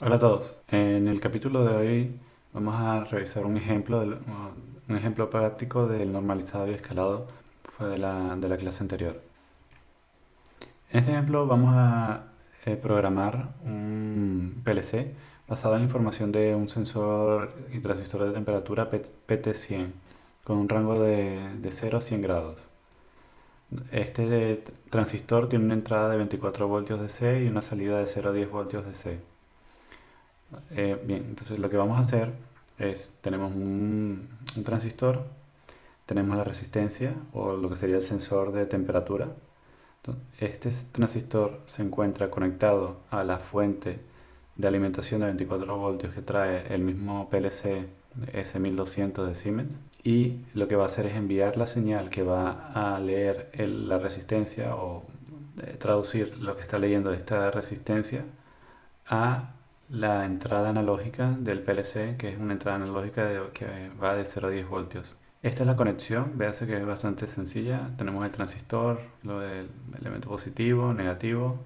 Hola a todos. En el capítulo de hoy vamos a revisar un ejemplo práctico del normalizado y escalado. Fue de la clase anterior. En este ejemplo vamos a programar un PLC basado en la información de un sensor y transistor de temperatura PT100 con un rango de 0 a 100 grados. Transistor tiene una entrada de 24 voltios DC y una salida de 0 a 10 voltios DC. Bien, entonces lo que vamos a hacer es, tenemos un transistor, tenemos la resistencia o lo que sería el sensor de temperatura. Este transistor se encuentra conectado a la fuente de alimentación de 24 voltios que trae el mismo PLC S1200 de Siemens. Y lo que va a hacer es enviar la señal que va a leer la resistencia o traducir lo que está leyendo de esta resistencia a la entrada analógica del PLC, que es una entrada analógica que va de 0 a 10 voltios. Esta es la conexión, véase que es bastante sencilla. Tenemos el transistor, lo del elemento positivo, negativo.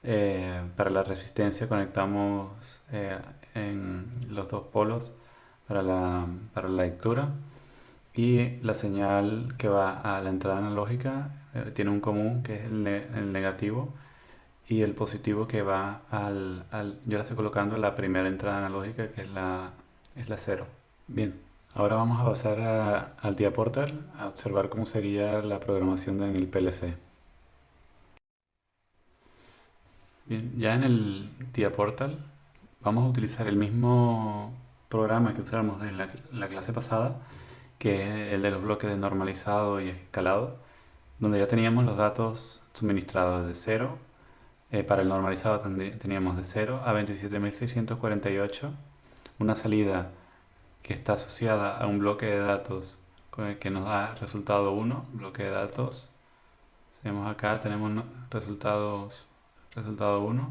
Para la resistencia conectamos en los dos polos para la lectura. Y la señal que va a la entrada analógica tiene un común que es el negativo y el positivo que va yo la estoy colocando en la primera entrada analógica que es la cero. Bien, ahora vamos a pasar al TIA Portal a observar cómo sería la programación en el PLC. Bien, ya en el TIA Portal vamos a utilizar el mismo programa que usamos en la clase pasada, que es el de los bloques de normalizado y escalado, donde ya teníamos los datos suministrados de cero. Para el normalizado teníamos de 0 a 27.648 una salida que está asociada a un bloque de datos que nos da resultado 1, bloque de datos. Tenemos acá, tenemos resultado 1.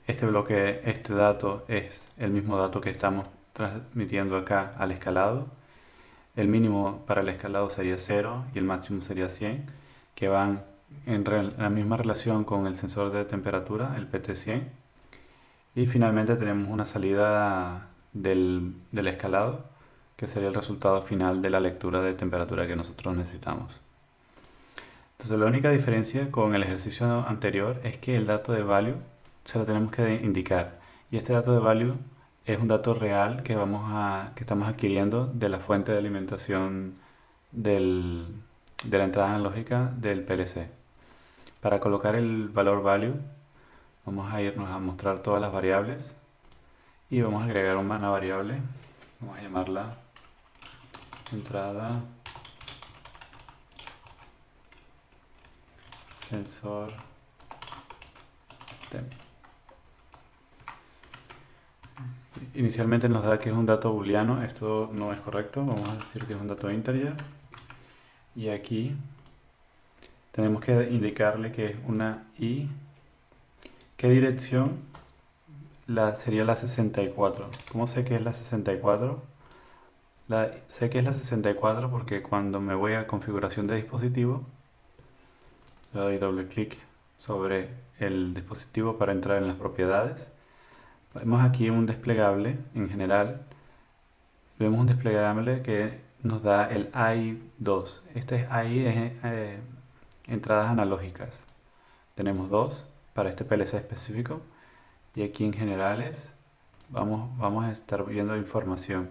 Este dato es el mismo dato que estamos transmitiendo acá al escalado. El mínimo para el escalado sería 0 y el máximo sería 100, que van en la misma relación con el sensor de temperatura, el PT100. Y finalmente tenemos una salida del escalado, que sería el resultado final de la lectura de temperatura que nosotros necesitamos. Entonces la única diferencia con el ejercicio anterior es que el dato de value se lo tenemos que indicar. Y este dato de value es un dato real que estamos adquiriendo de la fuente de alimentación del- de la entrada analógica del PLC. Para colocar el valor value, vamos a irnos a mostrar todas las variables y vamos a agregar una variable. Vamos a llamarla entrada sensor temp. Inicialmente nos da que es un dato booleano, esto no es correcto, vamos a decir que es un dato integer. Y aquí tenemos que indicarle que es una i, qué dirección sería la 64. ¿Cómo sé que es la 64? Sé que es la 64 porque cuando me voy a configuración de dispositivo, le doy doble clic sobre el dispositivo para entrar en las propiedades. Vemos aquí un desplegable en general. Vemos un desplegable que nos da el AI2. Este es AI es entradas analógicas. Tenemos dos para este PLC específico. Y aquí en generales vamos a estar viendo información.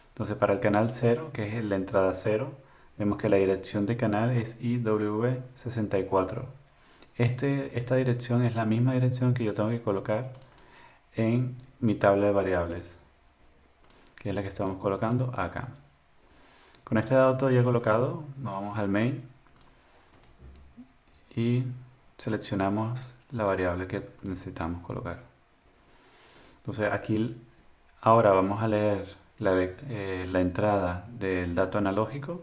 Entonces para el canal 0, que es la entrada 0, vemos que la dirección de canal es IW64. Esta dirección es la misma dirección que yo tengo que colocar en mi tabla de variables, que es la que estamos colocando acá. Con este dato ya colocado, nos vamos al main y seleccionamos la variable que necesitamos colocar. Entonces aquí ahora vamos a leer la entrada del dato analógico.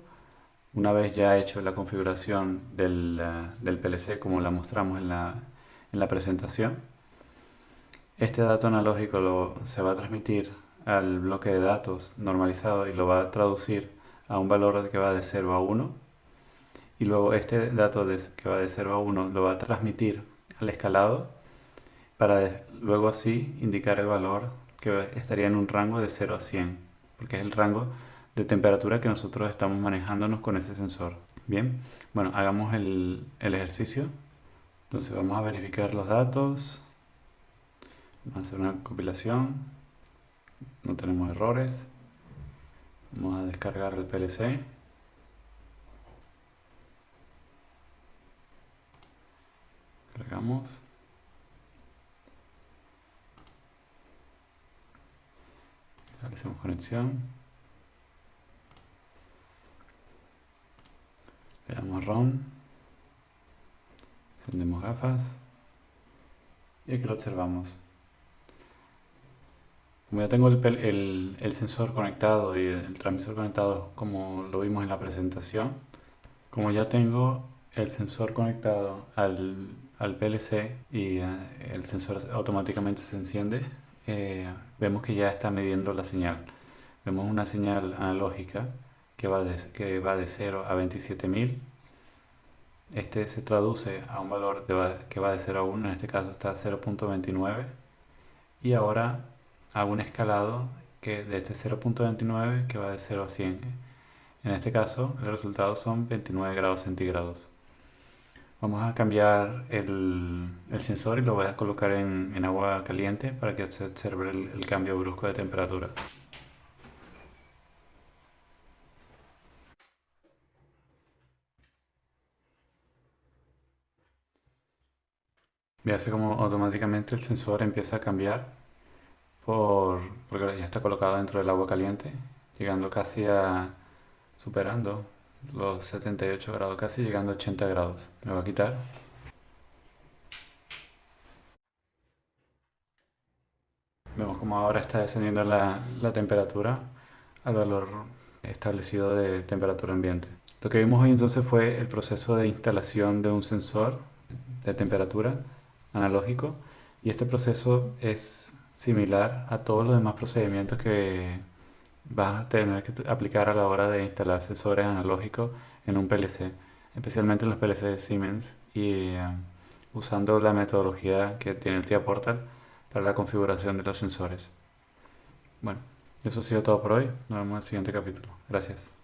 Una vez ya hecho la configuración del PLC como la mostramos en la presentación, este dato analógico se va a transmitir al bloque de datos normalizado y lo va a traducir a un valor que va de 0 a 1. Y luego este dato que va de 0 a 1 lo va a transmitir al escalado para luego así indicar el valor que estaría en un rango de 0 a 100, porque es el rango de temperatura que nosotros estamos manejándonos con ese sensor. Bien, bueno, hagamos el ejercicio. Entonces vamos a verificar los datos, vamos a hacer una compilación, no tenemos errores. Vamos a descargar el PLC. Cargamos. Establecemos conexión. Le damos ROM. Encendemos gafas. Y aquí lo observamos. Como ya tengo el sensor conectado y el transmisor conectado como lo vimos en la presentación, como ya tengo el sensor conectado al PLC y el sensor automáticamente se enciende, vemos que ya está midiendo la señal. Vemos una señal analógica que va de 0 a 27.000. Este se traduce a un valor que va de 0 a 1, en este caso está 0.29. Y ahora hago un escalado que de este 0.29 que va de 0 a 100. En este caso, el resultado son 29 grados centígrados. Vamos a cambiar el sensor y lo voy a colocar en agua caliente para que se observe el cambio brusco de temperatura. Vease como automáticamente el sensor empieza a cambiar porque ya está colocado dentro del agua caliente, llegando casi a superando los 78 grados, casi llegando a 80 grados. Me va a quitar. Vemos como ahora está descendiendo la temperatura al valor establecido de temperatura ambiente. Lo que vimos hoy entonces fue el proceso de instalación de un sensor de temperatura analógico, y este proceso es similar a todos los demás procedimientos que vas a tener que aplicar a la hora de instalar sensores analógicos en un PLC, especialmente en los PLC de Siemens, y usando la metodología que tiene el TIA Portal para la configuración de los sensores. Bueno, eso ha sido todo por hoy. Nos vemos en el siguiente capítulo. Gracias.